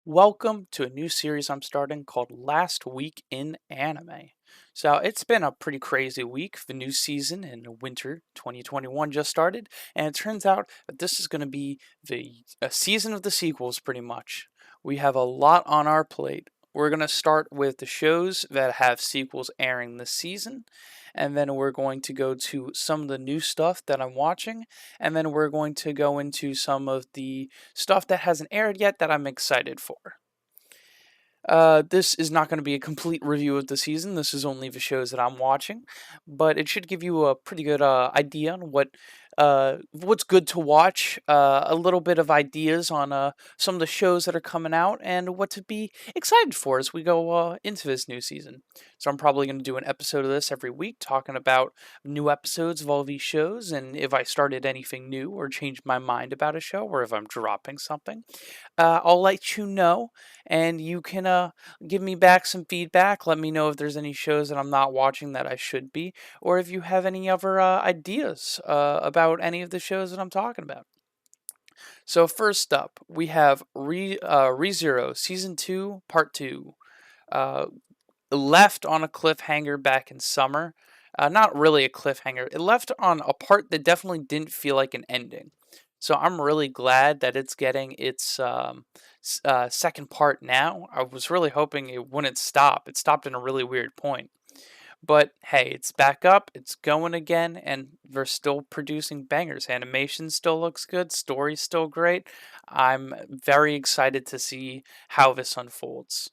Welcome to a new series I'm starting called Last Week in Anime. So, it's been a pretty crazy week. The new season in winter 2021 just started, and it turns out that this is going to be the a season of the sequels pretty much. We have a lot on our plate. We're going to start with the shows that have sequels airing this season, and then we're going to go to some of the new stuff that I'm watching, and then we're going to go into some of the stuff that hasn't aired yet that I'm excited for. This is not going to be a complete review of the season. This is only the shows that I'm watching, but it should give you a pretty good idea on what's good to watch. A little bit of ideas on some of the shows that are coming out and what to be excited for as we go into this new season. So I'm probably going to do an episode of this every week, talking about new episodes of all these shows and if I started anything new or changed my mind about a show or if I'm dropping something. I'll let you know, and you can give me back some feedback. Let me know if there's any shows that I'm not watching that I should be, or if you have any other ideas about any of the shows that I'm talking about. So first up, we have ReZero Season 2, Part 2. Uh, Left on a cliffhanger back in summer. Not really a cliffhanger. It left on a part that definitely didn't feel like an ending. So I'm really glad that it's getting its second part now. I was really hoping it wouldn't stop. It stopped in a really weird point. But hey, it's back up, it's going again, and they're still producing bangers. Animation still looks good, story's still great. I'm very excited to see how this unfolds.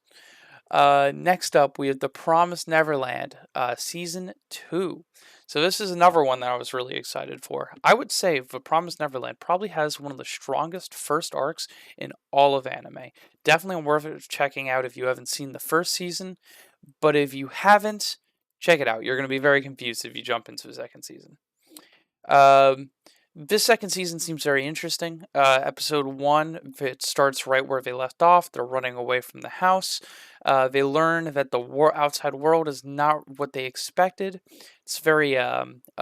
Next up, we have The Promised Neverland, Season 2. So, this is another one that I was really excited for. I would say The Promised Neverland probably has one of the strongest first arcs in all of anime. Definitely worth it checking out if you haven't seen the first season, but if you haven't, check it out. You're going to be very confused if you jump into the second season. Um, this second season seems very interesting. Episode 1, it starts right where they left off. They're running away from the house. They learn that the outside world is not what they expected. It's very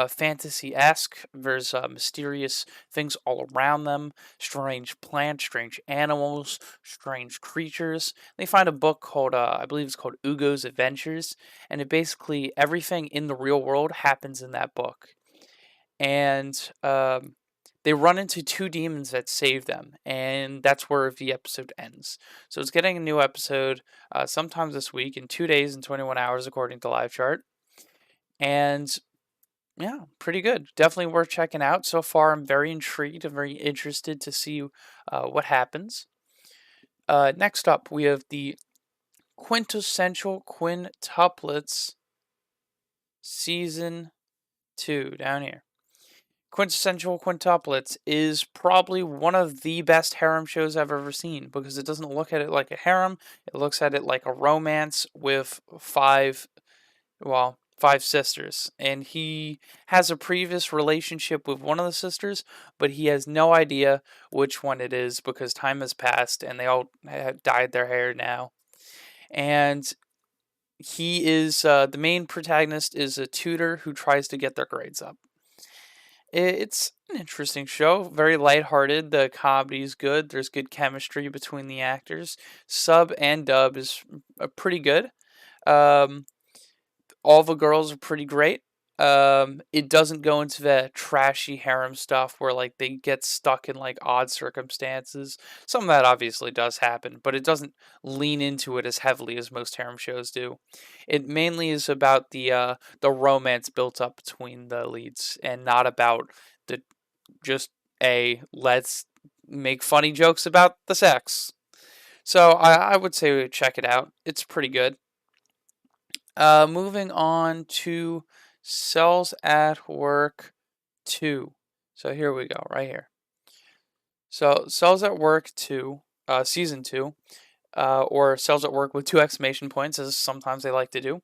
fantasy esque. There's mysterious things all around them, strange plants, strange animals, strange creatures. They find a book called, I believe it's called Ugo's Adventures, and it basically everything in the real world happens in that book. And they run into two demons that save them, and that's where the episode ends. So it's getting a new episode sometime this week in 2 days and 21 hours, according to Live Chart. And yeah, pretty good. Definitely worth checking out. So far, I'm very intrigued. I'm very interested to see what happens. Next up, we have the Quintessential Quintuplets Season 2 down here. Quintessential Quintuplets is probably one of the best harem shows I've ever seen because it doesn't look at it like a harem. It looks at it like a romance with five sisters. And he has a previous relationship with one of the sisters, but he has no idea which one it is because time has passed and they all have dyed their hair now. And he is the main protagonist is a tutor who tries to get their grades up. It's an interesting show, very lighthearted. The comedy's good. There's good chemistry between the actors. Sub and dub is pretty good. Um, all the girls are pretty great. It doesn't go into the trashy harem stuff where like they get stuck in like odd circumstances. Some of that obviously does happen, but it doesn't lean into it as heavily as most harem shows do. It mainly is about the romance built up between the leads and not about the just a let's make funny jokes about the sex. So I would say check it out. It's pretty good. Moving on to Cells at Work 2. So here we go, right here. So Cells at Work 2, Season 2, or Cells at Work with two exclamation points, as sometimes they like to do.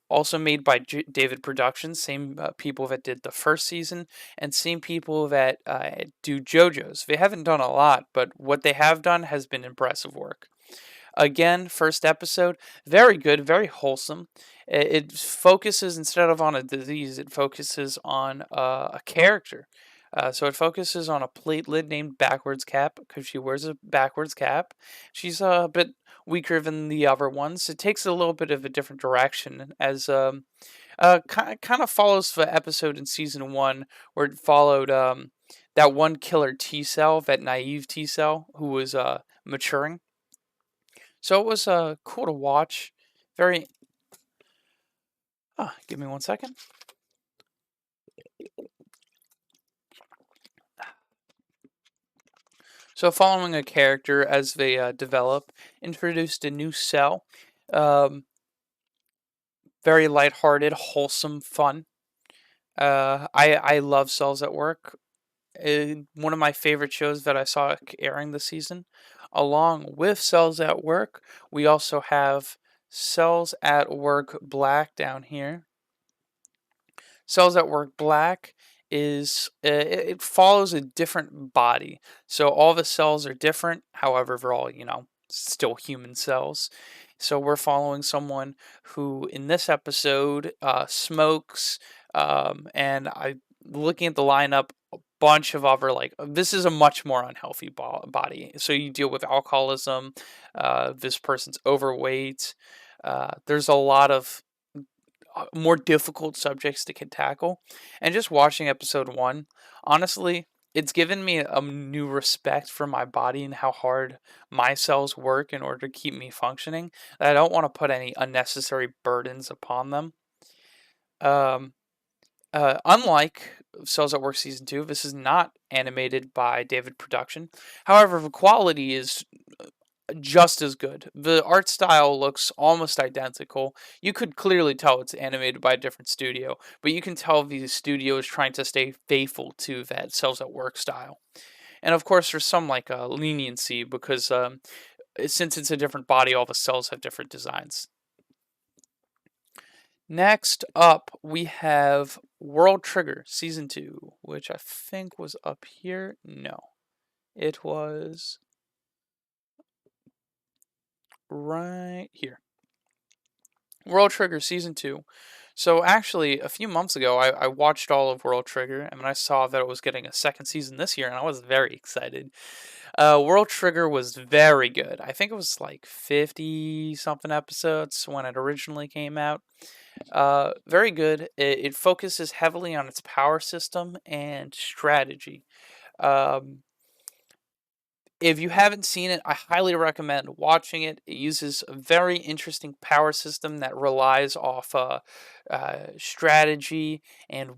Also made by David Productions, same people that did the first season, and same people that do JoJo's. They haven't done a lot, but what they have done has been impressive work. Again, first episode, very good, very wholesome. It focuses instead of on a disease, it focuses on a character. So it focuses on a platelet named Backwards Cap because she wears a backwards cap. She's a bit weaker than the other ones. It takes a little bit of a different direction as kind of follows the episode in season one where it followed that one killer T cell, that naive T cell who was maturing. So it was cool to watch. Very. Give me 1 second. So, following a character as they develop, introduced a new cell. Um, Very lighthearted, wholesome, fun. I love Cells at Work. One of my favorite shows that I saw airing this season. Along with Cells at Work, we also have Cells at Work Black down here. Cells at Work Black is it follows a different body. So all the cells are different. However, they're all, still human cells. So we're following someone who, in this episode, smokes, and I looking at the lineup. A bunch of other this is a much more unhealthy body. So you deal with alcoholism. This person's overweight. There's a lot of more difficult subjects to tackle. And just watching episode one, honestly, it's given me a new respect for my body and how hard my cells work in order to keep me functioning. That I don't want to put any unnecessary burdens upon them. Um, Unlike Cells at Work Season 2, this is not animated by David Production. However, the quality is just as good. The art style looks almost identical. You could clearly tell it's animated by a different studio, but you can tell the studio is trying to stay faithful to that Cells at Work style. And of course, there's some leniency because since it's a different body, all the cells have different designs. Next up, we have World Trigger Season 2, which I think was up here. No, it was right here. World Trigger Season 2. So, actually, a few months ago, I watched all of World Trigger, and when I saw that it was getting a second season this year, and I was very excited. World Trigger was very good. I think it was like 50 something episodes when it originally came out. Very good. It focuses heavily on its power system and strategy. Um, if you haven't seen it, I highly recommend watching it. It uses a very interesting power system that relies off strategy and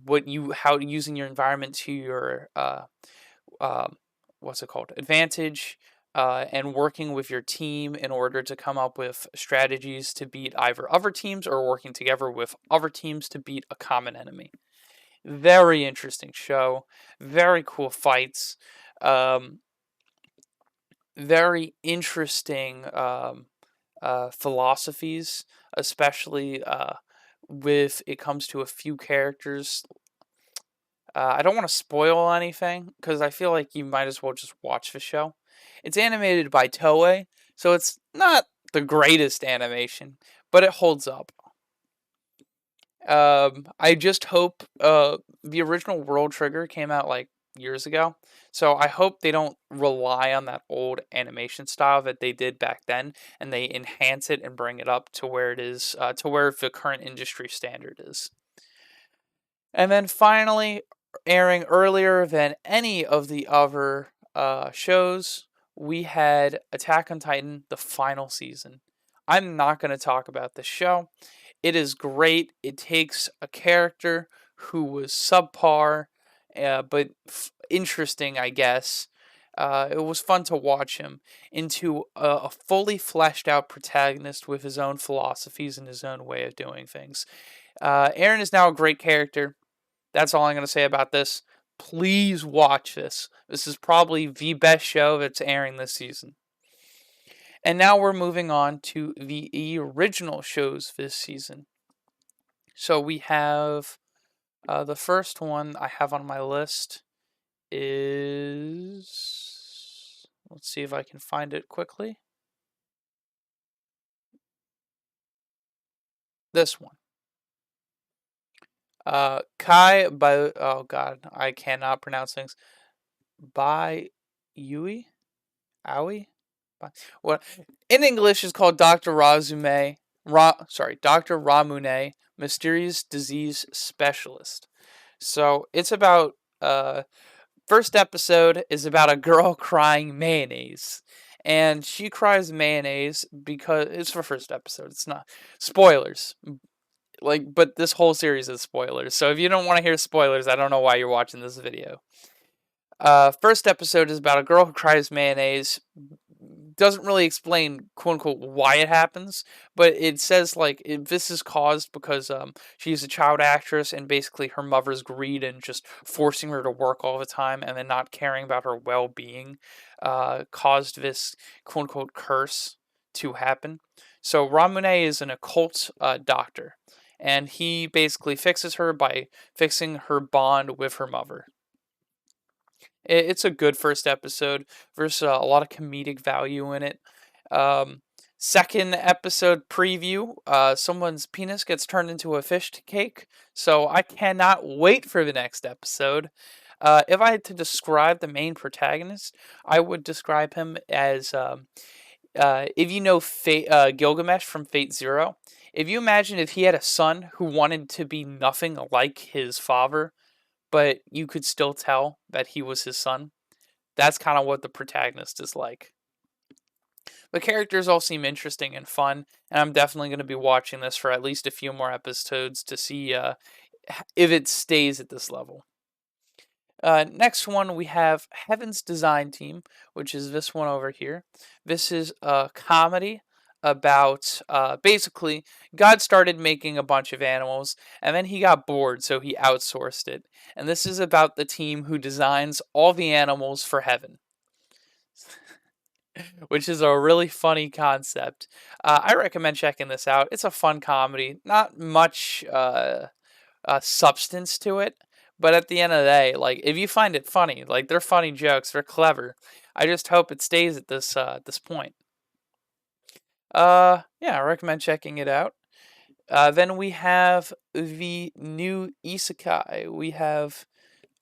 how using your environment to your um, what's it called advantage, and working with your team in order to come up with strategies to beat either other teams or working together with other teams to beat a common enemy. Very interesting show. Very cool fights. Um, Very interesting philosophies, especially with it comes to a few characters. I don't want to spoil anything because I feel like you might as well just watch the show. It's animated by Toei, so it's not the greatest animation, but it holds up. I just hope the original World Trigger came out like years ago, so I hope they don't rely on that old animation style that they did back then, and they enhance it and bring it up to where it is, to where the current industry standard is. And then finally, airing earlier than any of the other shows, we had Attack on Titan, the final season. I'm not going to talk about the show. It is great. It takes a character who was subpar, but interesting, I guess. It was fun to watch him into a fully fleshed out protagonist with his own philosophies and his own way of doing things. Eren is now a great character. That's all I'm going to say about this. Please watch this. This is probably the best show that's airing this season. And now we're moving on to the original shows this season. So we have the first one I have on my list is. Let's see if I can find it quickly. This one. Kai by oh god, I cannot pronounce things. By Yui? Aoi? What in English is called Dr. Dr. Ramune, Mysterious Disease Specialist. So it's about first episode is about a girl crying mayonnaise. And she cries mayonnaise because it's her first episode. It's not spoilers. Like, but this whole series is spoilers. So if you don't want to hear spoilers, I don't know why you're watching this video. First episode is about a girl who cries mayonnaise. Doesn't really explain quote unquote why it happens, but it says like this is caused because she's a child actress and basically her mother's greed and just forcing her to work all the time and then not caring about her well being caused this quote unquote curse to happen. So Ramune is an occult doctor, and he basically fixes her by fixing her bond with her mother. It's a good first episode. There's a lot of comedic value in it. Um, Second episode preview, someone's penis gets turned into a fish cake. So I cannot wait for the next episode. If I had to describe the main protagonist, I would describe him as if you know Gilgamesh from Fate Zero. If you imagine if he had a son who wanted to be nothing like his father, but you could still tell that he was his son. That's kind of what the protagonist is like. The characters all seem interesting and fun, and I'm definitely going to be watching this for at least a few more episodes to see if it stays at this level. Next one, we have Heaven's Design Team, which is this one over here. This is a comedy about basically God started making a bunch of animals and then he got bored, so he outsourced it. And this is about the team who designs all the animals for heaven, which is a really funny concept. I recommend checking this out. It's a fun comedy, not much substance to it. But at the end of the day, like if you find it funny, like they're funny jokes, they're clever. I just hope it stays at this point. Yeah, I recommend checking it out. Then we have the new isekai. We have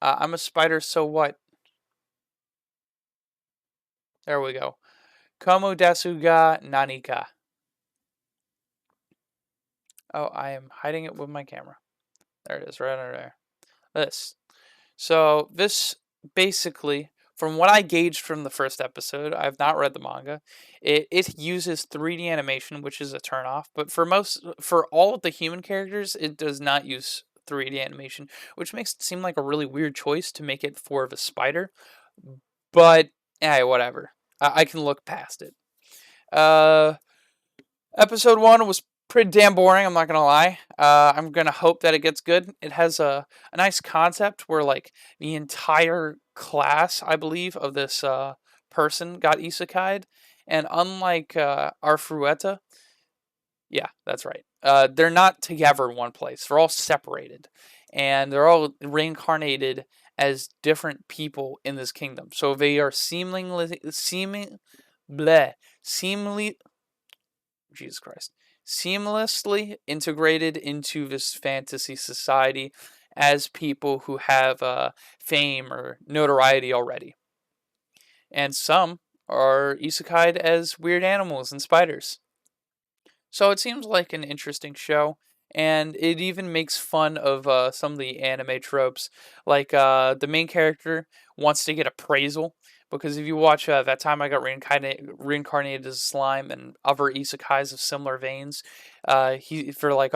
I'm a spider, so what? There we go. Komu desu ga nanika. Oh, I am hiding it with my camera. There it is, right under there. This. So this basically, from what I gauged from the first episode, I've not read the manga. It uses 3D animation, which is a turnoff. But for all of the human characters, it does not use 3D animation, which makes it seem like a really weird choice to make it for the spider. But whatever. I can look past it. Uh, Episode 1 was pretty damn boring, I'm not gonna lie. I'm gonna hope that it gets good. It has a nice concept where, like, the entire class, I believe, of this person got isekai'd. And unlike Arfueta, yeah, that's right. They're not together in one place. They're all separated. And they're all reincarnated as different people in this kingdom. So they are seemingly, Jesus Christ, seamlessly integrated into this fantasy society as people who have fame or notoriety already. And some are isekai'd as weird animals and spiders. So it seems like an interesting show, and it even makes fun of some of the anime tropes. Like the main character wants to get appraisal because if you watch That Time I Got Reincarnated as a Slime and other isekais of similar veins, they're like,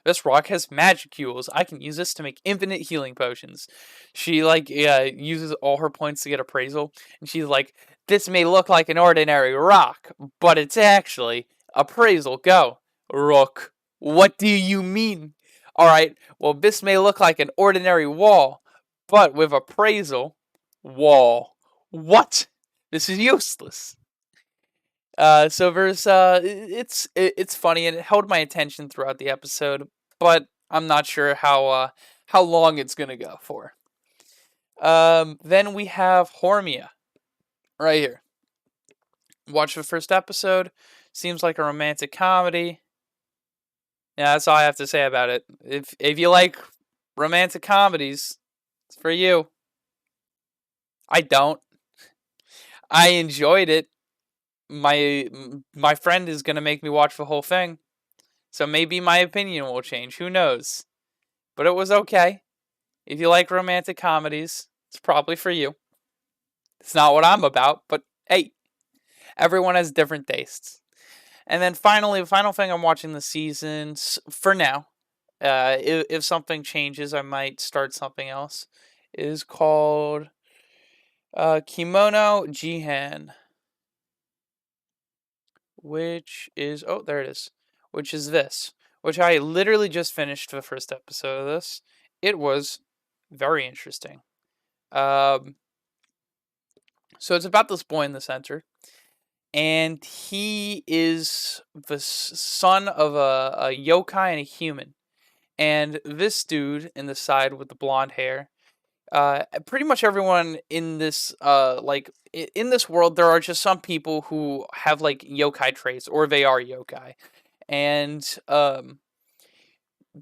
this rock has magicules. I can use this to make infinite healing potions. She like uses all her points to get appraisal, and she's like, this may look like an ordinary rock, but it's actually appraisal, go. Rook. What do you mean? Alright, well, this may look like an ordinary wall, but with appraisal, wall. What? This is useless. So there's it's funny and it held my attention throughout the episode, but I'm not sure how long it's gonna go for. Then we have Hormia right here. Watch the first episode. Seems like a romantic comedy. Yeah, that's all I have to say about it. If you like romantic comedies. It's for you. I don't. I enjoyed it. My friend is gonna make me watch the whole thing, so maybe my opinion will change. Who knows? But it was okay. If you like romantic comedies, it's probably for you. It's not what I'm about, but hey, everyone has different tastes. And then finally, the final thing I'm watching this season for now, if something changes, I might start something else, is called Kimono Jihan, which is, oh, there it is, which is this, which I literally just finished the first episode of this. It was very interesting. Um, so it's about this boy in the center, and he is the son of a yokai and a human. And this dude in the side with the blonde hair, pretty much everyone in this in this world, there are just some people who have like yokai traits, or they are yokai. And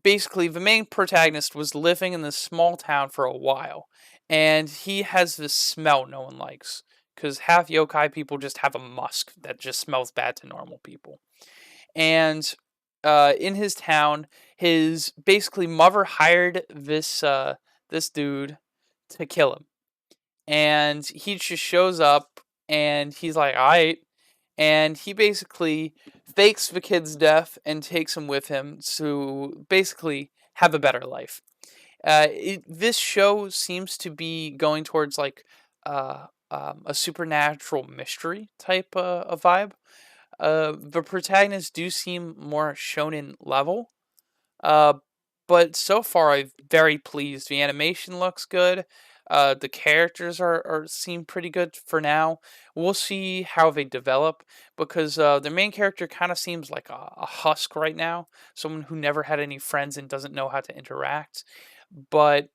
basically, the main protagonist was living in this small town for a while, and he has this smell no one likes, because half yokai people just have a musk that just smells bad to normal people. And in his town, his basically mother hired this dude to kill him, and he just shows up, and he's like, "All right," and he basically fakes the kid's death and takes him with him to basically have a better life. This show seems to be going towards like a supernatural mystery type of vibe. The protagonists do seem more shonen level, uh, but so far I'm very pleased. The animation looks good. The characters are seem pretty good for now. We'll see how they develop, because the main character kind of seems like a husk right now, someone who never had any friends and doesn't know how to interact. But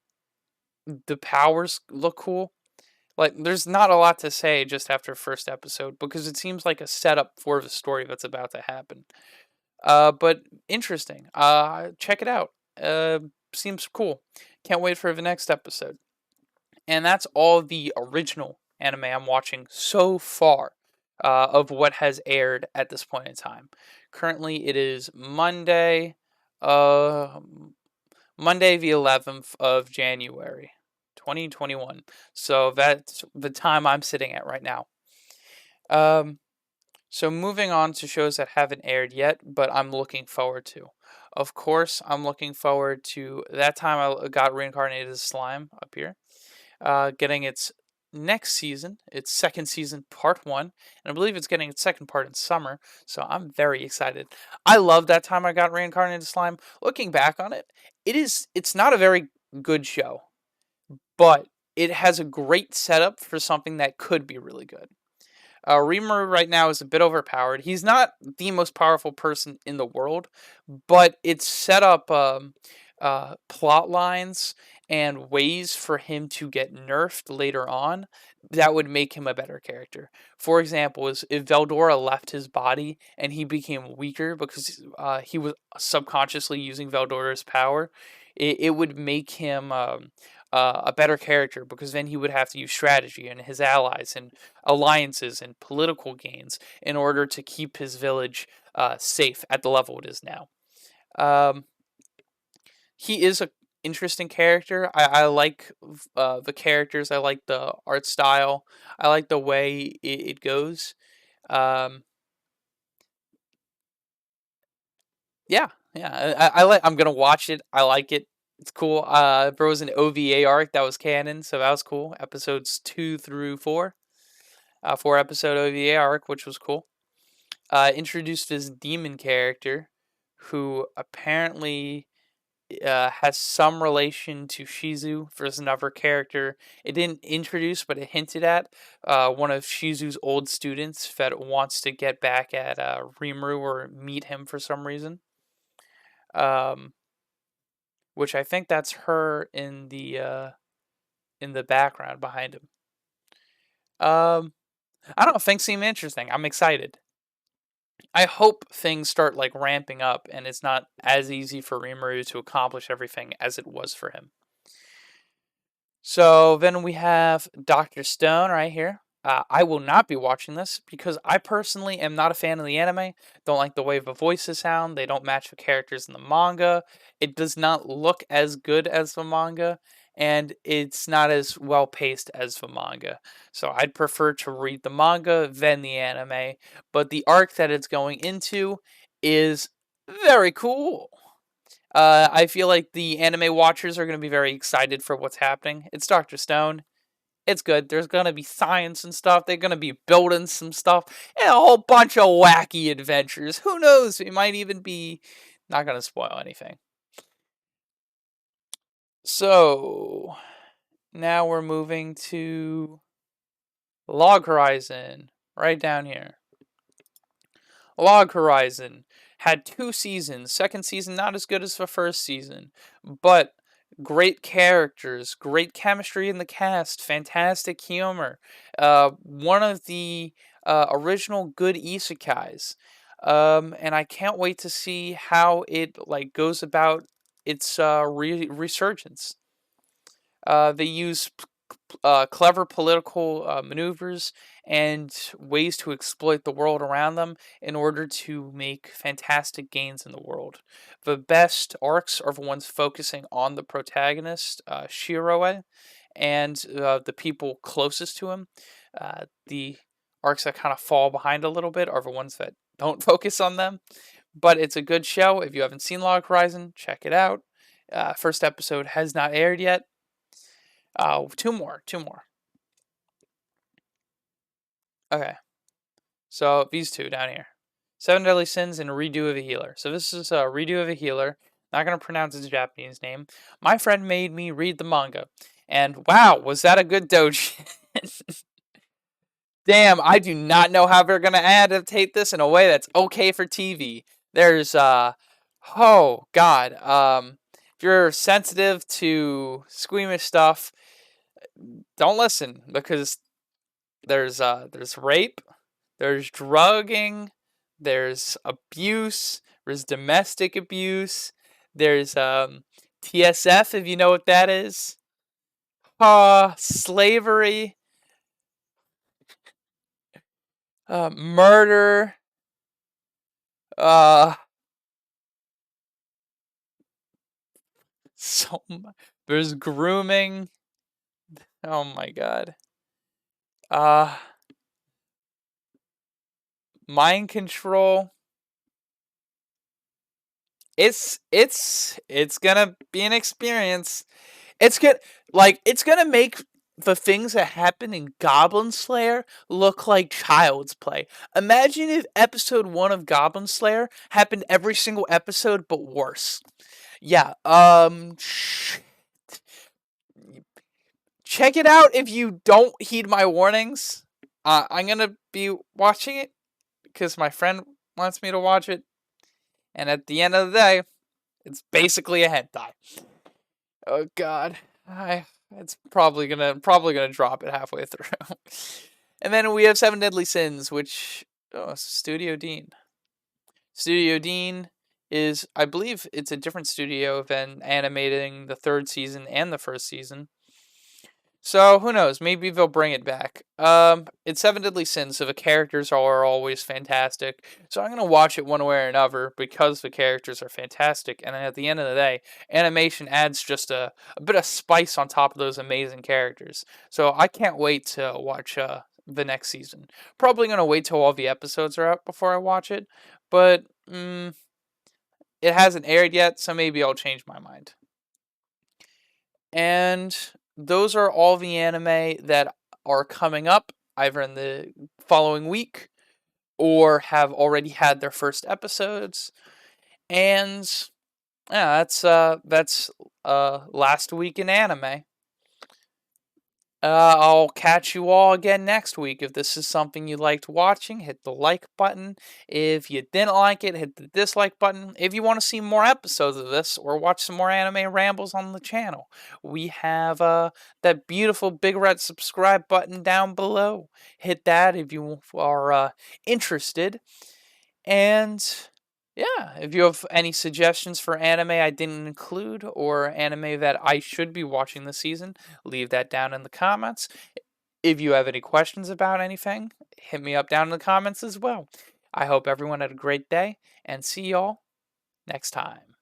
the powers look cool. Like, there's not a lot to say just after first episode, because it seems like a setup for the story that's about to happen. But interesting. Check it out. Seems cool. Can't wait for the next episode. And that's all the original anime I'm watching so far, of what has aired at this point in time. Currently, it is uh, Monday the 11th of January, 2021. So that's the time I'm sitting at right now. Um, so moving on to shows that haven't aired yet, but I'm looking forward to. Of course, I'm looking forward to that time I got reincarnated as slime up here, getting its next season, its second season, part one, and I believe it's getting its second part in summer. So I'm very excited. I love that time I got reincarnated as slime. Looking back on it, it's not a very good show, but it has a great setup for something that could be really good. Rimuru right now is a bit overpowered. He's not the most powerful person in the world, but it's set up plot lines and ways for him to get nerfed later on that would make him a better character. For example, is if Veldora left his body and he became weaker because he was subconsciously using Veldora's power, it would make him a better character, because then he would have to use strategy and his allies and alliances and political gains in order to keep his village safe at the level it is now. Um, he is a interesting character. I like the characters. I like the art style. I like the way it goes. Um, yeah, yeah. I like. I'm gonna watch it. I like it. It's cool. There was an OVA arc that was canon, so that was cool. Episodes 2 through 4. 4 episode OVA arc, which was cool. Introduced this demon character who apparently has some relation to Shizu. There's another character it didn't introduce, but it hinted at. One of Shizu's old students that wants to get back at Rimuru or meet him for some reason. Um, which I think that's her in the background behind him. Um, I don't know. Things seem interesting. I'm excited. I hope things start like ramping up and it's not as easy for Rimuru to accomplish everything as it was for him. So then we have Dr. Stone right here. I will not be watching this because I personally am not a fan of the anime. Don't like the way the voices sound. They don't match the characters in the manga. It does not look as good as the manga, and it's not as well paced as the manga. So I'd prefer to read the manga than the anime. But the arc that it's going into is very cool. I feel like the anime watchers are going to be very excited for what's happening. It's Dr. Stone. It's good. There's going to be science and stuff. They're going to be building some stuff and a whole bunch of wacky adventures. Who knows? We might even be not going to spoil anything. So, now we're moving to Log Horizon, right down here. Log Horizon had 2 seasons. Second season not as good as the first season, but great characters, great chemistry in the cast, fantastic humor. One of the original good isekais. And I can't wait to see how it goes about its resurgence. They use clever political maneuvers and ways to exploit the world around them in order to make fantastic gains in the world. The best arcs are the ones focusing on the protagonist, Shiroe, and the people closest to him. The arcs that kind of fall behind a little bit are the ones that don't focus on them. But it's a good show. If you haven't seen Log Horizon, check it out. First episode has not aired yet. Two more. Okay, so these two down here, Seven Deadly Sins and Redo of a Healer. So this is Redo of a Healer. Not gonna pronounce his Japanese name. My friend made me read the manga, and wow, was that a good doji? Damn, I do not know how they're gonna adaptate this in a way that's okay for TV. There's oh god, if you're sensitive to squeamish stuff, don't listen because there's rape, there's drugging, there's abuse, there's domestic abuse, there's TSF if you know what that is. Slavery, murder, uh so there's grooming. Oh my god. Uh Mind control. It's gonna be an experience. It's gonna make the things that happen in Goblin Slayer look like child's play. Imagine if episode 1 of Goblin Slayer happened every single episode but worse. Yeah, check it out if you don't heed my warnings. I'm gonna be watching it because my friend wants me to watch it, and at the end of the day, it's basically a hentai. Oh god. It's probably gonna drop it halfway through. And then we have Seven Deadly Sins, which Studio Dean. Studio Dean is, I believe it's a different studio than animating the third season and the first season. So who knows? Maybe they'll bring it back. It's Seven Deadly Sins, so the characters are always fantastic. So I'm gonna watch it one way or another because the characters are fantastic. And then at the end of the day, animation adds just a bit of spice on top of those amazing characters. So I can't wait to watch the next season. Probably gonna wait till all the episodes are out before I watch it, but it hasn't aired yet, so maybe I'll change my mind. And those are all the anime that are coming up either in the following week or have already had their first episodes. And yeah, that's last week in anime. I'll catch you all again next week. If this is something you liked watching, hit the like button. If you didn't like it, hit the dislike button. If you want to see more episodes of this or watch some more anime rambles on the channel, we have that beautiful big red subscribe button down below. Hit that if you are interested. And Yeah, if you have any suggestions for anime I didn't include or anime that I should be watching this season, leave that down in the comments. If you have any questions about anything, hit me up down in the comments as well. I hope everyone had a great day and see y'all next time.